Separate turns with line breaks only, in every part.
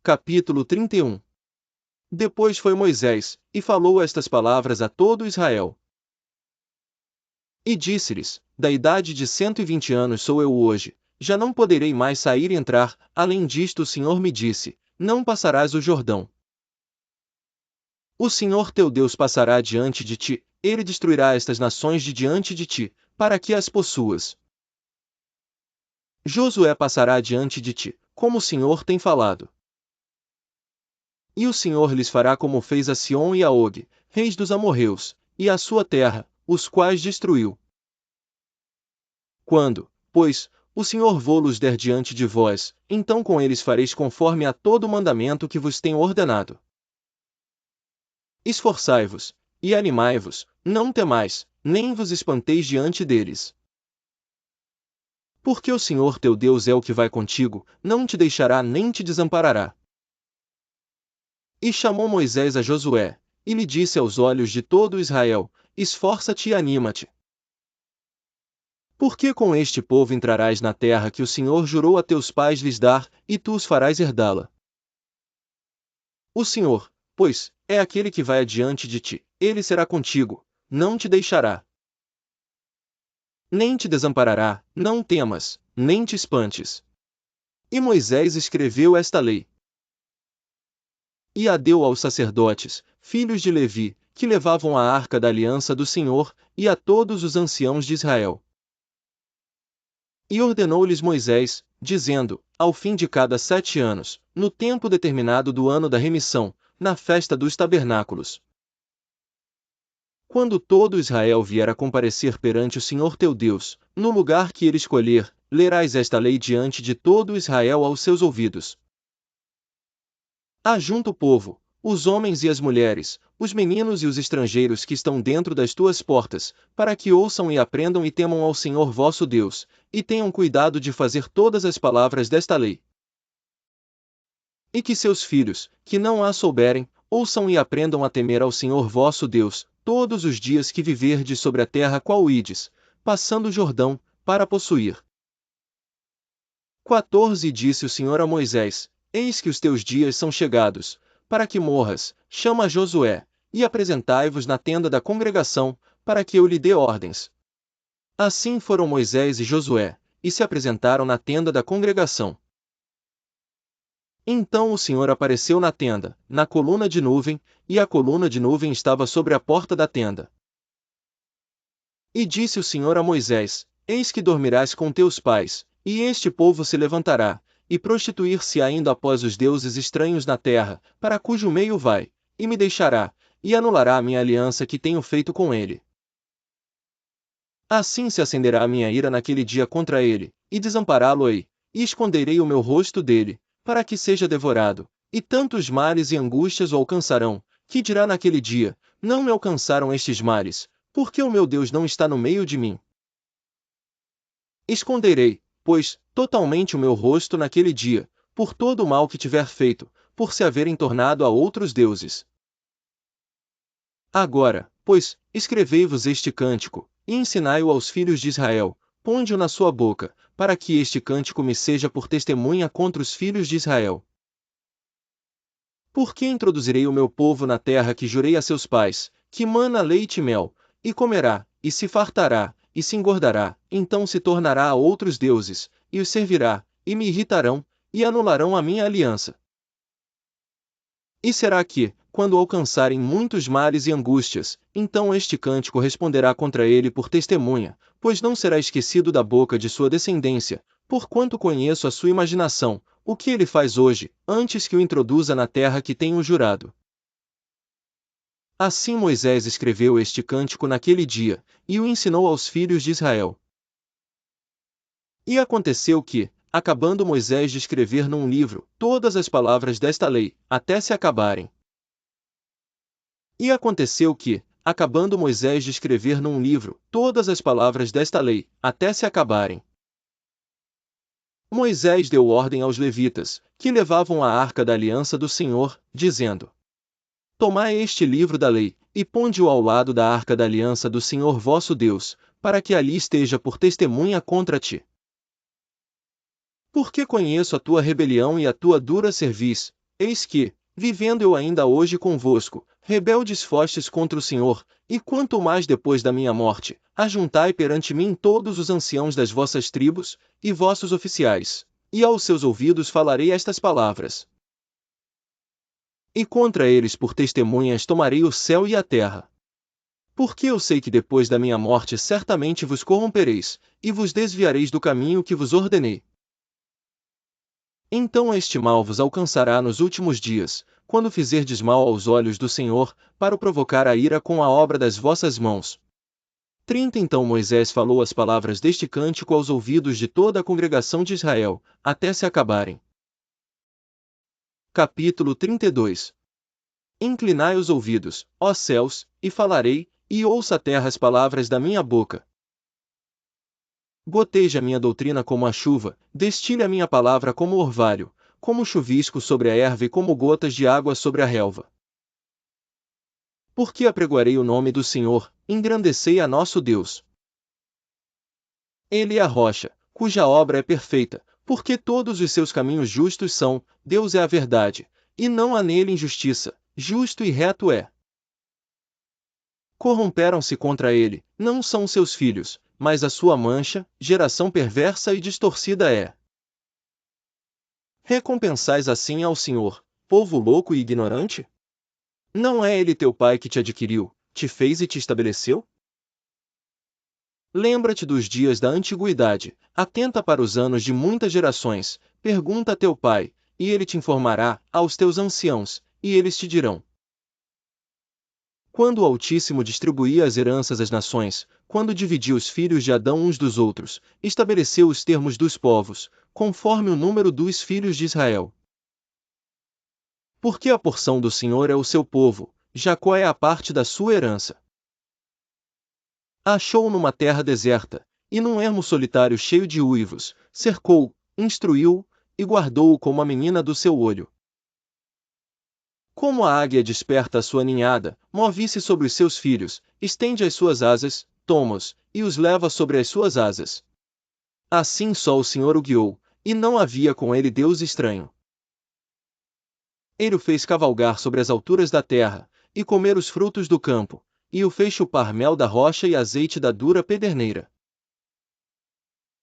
Capítulo 31. Depois foi Moisés, e falou estas palavras a todo Israel. E disse-lhes: Da idade de 120 anos sou eu hoje, já não poderei mais sair e entrar, além disto o Senhor me disse: Não passarás o Jordão. O Senhor teu Deus passará diante de ti, ele destruirá estas nações de diante de ti, para que as possuas. Josué passará diante de ti, como o Senhor tem falado. E o Senhor lhes fará como fez a Sion e a Og, reis dos amorreus, e a sua terra, os quais destruiu. Quando, pois, o Senhor vô-los der diante de vós, então com eles fareis conforme a todo o mandamento que vos tenho ordenado. Esforçai-vos, e animai-vos, não temais, nem vos espanteis diante deles. Porque o Senhor teu Deus é o que vai contigo, não te deixará nem te desamparará. E chamou Moisés a Josué, e lhe disse aos olhos de todo Israel: Esforça-te e anima-te. Porque com este povo entrarás na terra que o Senhor jurou a teus pais lhes dar, e tu os farás herdá-la. O Senhor, pois, é aquele que vai adiante de ti, ele será contigo, não te deixará. Nem te desamparará, não temas, nem te espantes. E Moisés escreveu esta lei. E a deu aos sacerdotes, filhos de Levi, que levavam a arca da aliança do Senhor, e a todos os anciãos de Israel. E ordenou-lhes Moisés, dizendo: Ao fim de cada 7 anos, no tempo determinado do ano da remissão, na festa dos tabernáculos. Quando todo Israel vier a comparecer perante o Senhor teu Deus, no lugar que ele escolher, lerás esta lei diante de todo Israel aos seus ouvidos. Ajunta o povo, os homens e as mulheres, os meninos e os estrangeiros que estão dentro das tuas portas, para que ouçam e aprendam e temam ao Senhor vosso Deus, e tenham cuidado de fazer todas as palavras desta lei. E que seus filhos, que não a souberem, ouçam e aprendam a temer ao Senhor vosso Deus, todos os dias que viverdes sobre a terra qual ides, passando o Jordão, para possuir. 14 Disse o Senhor a Moisés: Eis que os teus dias são chegados, para que morras, chama a Josué, e apresentai-vos na tenda da congregação, para que eu lhe dê ordens. Assim foram Moisés e Josué, e se apresentaram na tenda da congregação. Então o Senhor apareceu na tenda, na coluna de nuvem, e a coluna de nuvem estava sobre a porta da tenda. E disse o Senhor a Moisés: Eis que dormirás com teus pais, e este povo se levantará, e prostituir-se-á indo após os deuses estranhos na terra, para cujo meio vai, e me deixará, e anulará a minha aliança que tenho feito com ele. Assim se acenderá a minha ira naquele dia contra ele, e desampará-lo-ei, e esconderei o meu rosto dele, para que seja devorado, e tantos males e angústias o alcançarão, que dirá naquele dia: Não me alcançaram estes males, porque o meu Deus não está no meio de mim. Esconderei, pois, totalmente o meu rosto naquele dia, por todo o mal que tiver feito, por se haverem tornado a outros deuses. Agora, pois, escrevei-vos este cântico, e ensinai-o aos filhos de Israel, ponde-o na sua boca, para que este cântico me seja por testemunha contra os filhos de Israel. Porque introduzirei o meu povo na terra que jurei a seus pais, que mana leite e mel, e comerá, e se fartará, e se engordará, então se tornará a outros deuses, e os servirá, e me irritarão, e anularão a minha aliança. E será que, quando alcançarem muitos males e angústias, então este cântico responderá contra ele por testemunha, pois não será esquecido da boca de sua descendência, porquanto conheço a sua imaginação, o que ele faz hoje, antes que o introduza na terra que tenho jurado. Assim Moisés escreveu este cântico naquele dia, e o ensinou aos filhos de Israel. E aconteceu que, acabando Moisés de escrever num livro todas as palavras desta lei, até se acabarem. E aconteceu que, acabando Moisés de escrever num livro todas as palavras desta lei, até se acabarem. Moisés deu ordem aos levitas, que levavam a arca da aliança do Senhor, dizendo: Tomai este livro da lei, e ponde-o ao lado da arca da aliança do Senhor vosso Deus, para que ali esteja por testemunha contra ti. Porque conheço a tua rebelião e a tua dura cerviz, Eis que, vivendo eu ainda hoje convosco, rebeldes fostes contra o Senhor, e quanto mais depois da minha morte, ajuntai perante mim todos os anciãos das vossas tribos, e vossos oficiais, e aos seus ouvidos falarei estas palavras. E contra eles por testemunhas tomarei o céu e a terra. Porque eu sei que depois da minha morte certamente vos corrompereis, e vos desviareis do caminho que vos ordenei. Então este mal vos alcançará nos últimos dias, quando fizerdes mal aos olhos do Senhor, para o provocar a ira com a obra das vossas mãos. 30 Então Moisés falou as palavras deste cântico aos ouvidos de toda a congregação de Israel, até se acabarem. Capítulo 32. Inclinai os ouvidos, ó céus, e falarei, e ouça a terra as palavras da minha boca. Goteja minha doutrina como a chuva, destile a minha palavra como orvalho, como chuvisco sobre a erva e como gotas de água sobre a relva. Porque apregoarei o nome do Senhor, engrandecei a nosso Deus. Ele é a rocha, cuja obra é perfeita, porque todos os seus caminhos justos são, Deus é a verdade, e não há nele injustiça, justo e reto é. Corromperam-se contra ele, não são seus filhos, mas a sua mancha, geração perversa e distorcida é. Recompensais assim ao Senhor, povo louco e ignorante? Não é ele teu pai que te adquiriu, te fez e te estabeleceu? Lembra-te dos dias da antiguidade, atenta para os anos de muitas gerações, pergunta a teu pai, e ele te informará, aos teus anciãos, e eles te dirão. Quando o Altíssimo distribuía as heranças às nações, quando dividia os filhos de Adão uns dos outros, estabeleceu os termos dos povos, conforme o número dos filhos de Israel. Porque a porção do Senhor é o seu povo, Jacó é a parte da sua herança. Achou numa terra deserta, e num ermo solitário cheio de uivos, cercou, instruiu, e guardou-o como a menina do seu olho. Como a águia desperta a sua ninhada, move-se sobre os seus filhos, estende as suas asas, toma-os, e os leva sobre as suas asas. Assim só o Senhor o guiou, e não havia com ele Deus estranho. Ele o fez cavalgar sobre as alturas da terra, e comer os frutos do campo, e o fez chupar mel da rocha e azeite da dura pederneira.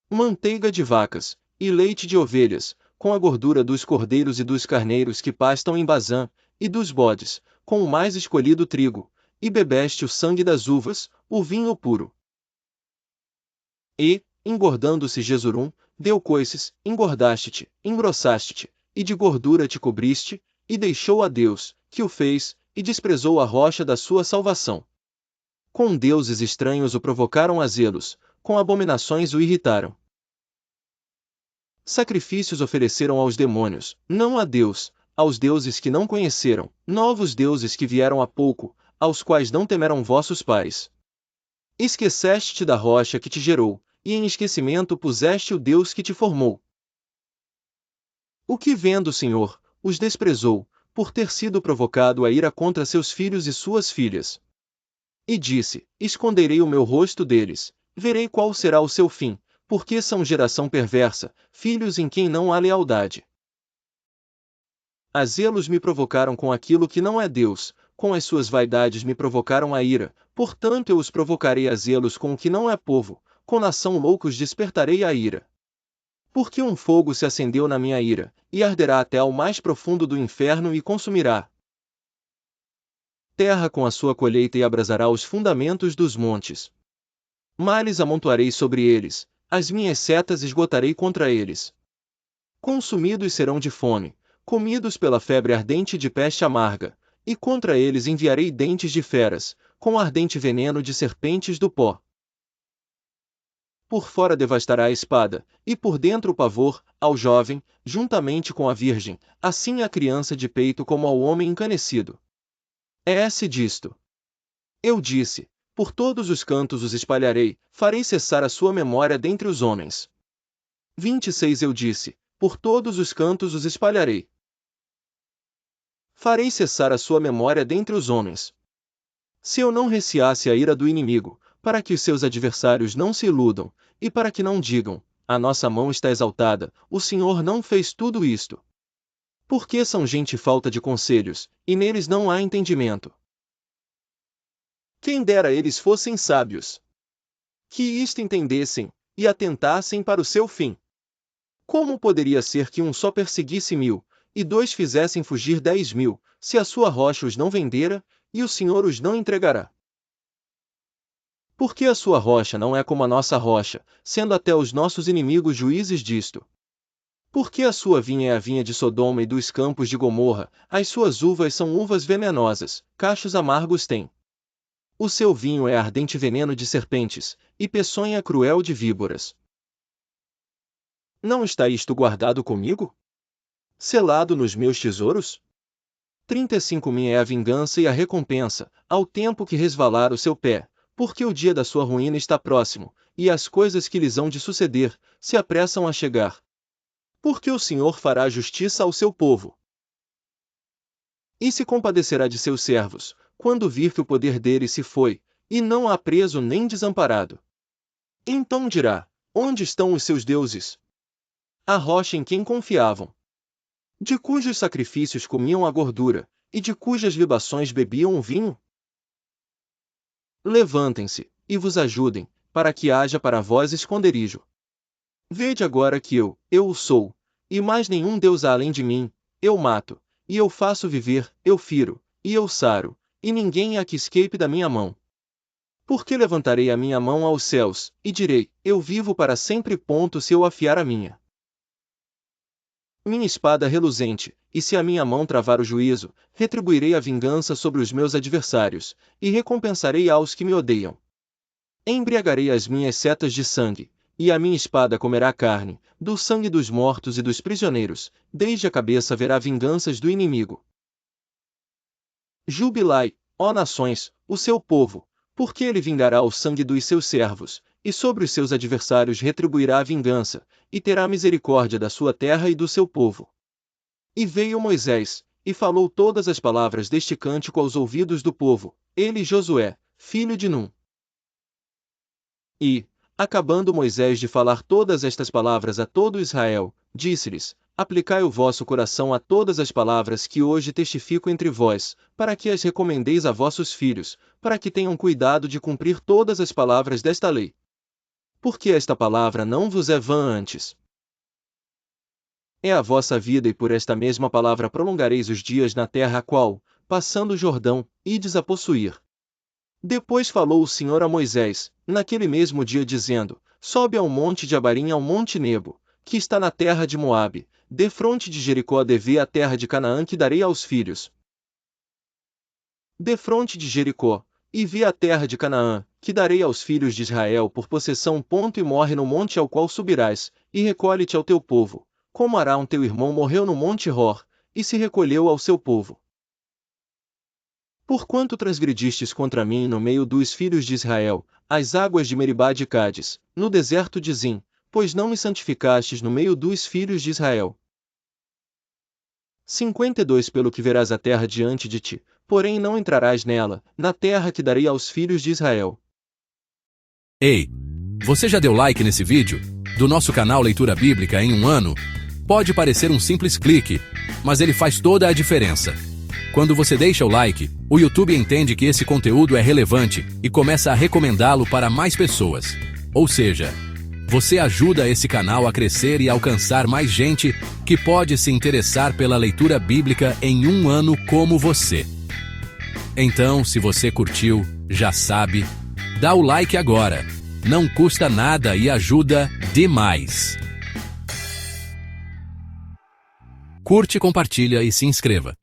Manteiga de vacas, e leite de ovelhas, com a gordura dos cordeiros e dos carneiros que pastam em Bazã, e dos bodes, com o mais escolhido trigo, e bebeste o sangue das uvas, o vinho puro. E, engordando-se Jesurum, deu coices, engordaste-te, engrossaste-te, e de gordura te cobriste, e deixou a Deus, que o fez, e desprezou a rocha da sua salvação. Com deuses estranhos o provocaram a zelos, com abominações o irritaram. Sacrifícios ofereceram aos demônios, não a Deus, aos deuses que não conheceram, novos deuses que vieram há pouco, aos quais não temeram vossos pais. Esqueceste-te da rocha que te gerou, e em esquecimento puseste o Deus que te formou. O que vendo o Senhor, os desprezou, por ter sido provocado a ira contra seus filhos e suas filhas. E disse, esconderei o meu rosto deles, verei qual será o seu fim, porque são geração perversa, filhos em quem não há lealdade. A zelos me provocaram com aquilo que não é Deus, com as suas vaidades me provocaram a ira, portanto eu os provocarei a zelos com o que não é povo, com nação loucos despertarei a ira. Porque um fogo se acendeu na minha ira, e arderá até ao mais profundo do inferno e consumirá terra com a sua colheita e abrasará os fundamentos dos montes. Males amontoarei sobre eles, as minhas setas esgotarei contra eles. Consumidos serão de fome, comidos pela febre ardente de peste amarga, e contra eles enviarei dentes de feras, com ardente veneno de serpentes do pó. Por fora devastará a espada, e por dentro o pavor, ao jovem, juntamente com a virgem, assim à criança de peito como ao homem encanecido. É-se disto. Eu disse, por todos os cantos os espalharei, farei cessar a sua memória dentre os homens. 26 Eu disse, por todos os cantos os espalharei. Farei cessar a sua memória dentre os homens. Se eu não receasse a ira do inimigo, para que os seus adversários não se iludam, e para que não digam, a nossa mão está exaltada, o Senhor não fez tudo isto. Porque são gente falta de conselhos, e neles não há entendimento. Quem dera eles fossem sábios, que isto entendessem, e atentassem para o seu fim. Como poderia ser que um só perseguisse 1000, e 2 fizessem fugir 10.000, se a sua rocha os não vendera, e o Senhor os não entregará? Porque a sua rocha não é como a nossa rocha, sendo até os nossos inimigos juízes disto? Porque a sua vinha é a vinha de Sodoma e dos campos de Gomorra, as suas uvas são uvas venenosas, cachos amargos têm. O seu vinho é ardente veneno de serpentes, e peçonha cruel de víboras. Não está isto guardado comigo? Selado nos meus tesouros? 35.000 é a vingança e a recompensa, ao tempo que resvalar o seu pé, porque o dia da sua ruína está próximo, e as coisas que lhes hão de suceder, se apressam a chegar. Porque o Senhor fará justiça ao seu povo. E se compadecerá de seus servos, quando vir que o poder deles se foi, e não há preso nem desamparado. Então dirá: onde estão os seus deuses? A rocha em quem confiavam, de cujos sacrifícios comiam a gordura, e de cujas libações bebiam o vinho? Levantem-se, e vos ajudem, para que haja para vós esconderijo. Vede agora que eu o sou, e mais nenhum Deus há além de mim. Eu mato, e eu faço viver, eu firo, e eu saro, e ninguém há que escape da minha mão. Porque levantarei a minha mão aos céus, e direi: eu vivo para sempre. Se eu afiar a minha espada reluzente, e se a minha mão travar o juízo, retribuirei a vingança sobre os meus adversários, e recompensarei aos que me odeiam. Embriagarei as minhas setas de sangue, e a minha espada comerá carne, do sangue dos mortos e dos prisioneiros, desde a cabeça haverá vinganças do inimigo. Jubilai, ó nações, o seu povo, porque ele vingará o sangue dos seus servos, e sobre os seus adversários retribuirá a vingança, e terá misericórdia da sua terra e do seu povo. E veio Moisés, e falou todas as palavras deste cântico aos ouvidos do povo, ele e Josué, filho de Num. E, acabando Moisés de falar todas estas palavras a todo Israel, disse-lhes: aplicai o vosso coração a todas as palavras que hoje testifico entre vós, para que as recomendeis a vossos filhos, para que tenham cuidado de cumprir todas as palavras desta lei. Porque esta palavra não vos é vã antes. É a vossa vida, e por esta mesma palavra prolongareis os dias na terra a qual, passando o Jordão, ides a possuir. Depois falou o Senhor a Moisés, naquele mesmo dia dizendo: sobe ao monte de Abarim, ao monte Nebo, que está na terra de Moabe, defronte de Jericó, devê a terra de Canaã que darei aos filhos. Defronte de Jericó, e vi a terra de Canaã, que darei aos filhos de Israel por possessão. E morre no monte ao qual subirás, e recolhe-te ao teu povo, como Arão teu irmão morreu no monte Hor, e se recolheu ao seu povo. Porquanto transgredistes contra mim no meio dos filhos de Israel, as águas de Meribá de Cádiz, no deserto de Zim, pois não me santificastes no meio dos filhos de Israel. 52 Pelo que verás a terra diante de ti, porém não entrarás nela, na terra que darei aos filhos de Israel.
Ei, você já deu like nesse vídeo? Do nosso canal Leitura Bíblica em um ano? Pode parecer um simples clique, mas ele faz toda a diferença. Quando você deixa o like, o YouTube entende que esse conteúdo é relevante e começa a recomendá-lo para mais pessoas. Ou seja, você ajuda esse canal a crescer e alcançar mais gente que pode se interessar pela leitura bíblica em um ano como você. Então, se você curtiu, já sabe, dá o like agora. Não custa nada e ajuda demais. Curte, compartilha e se inscreva.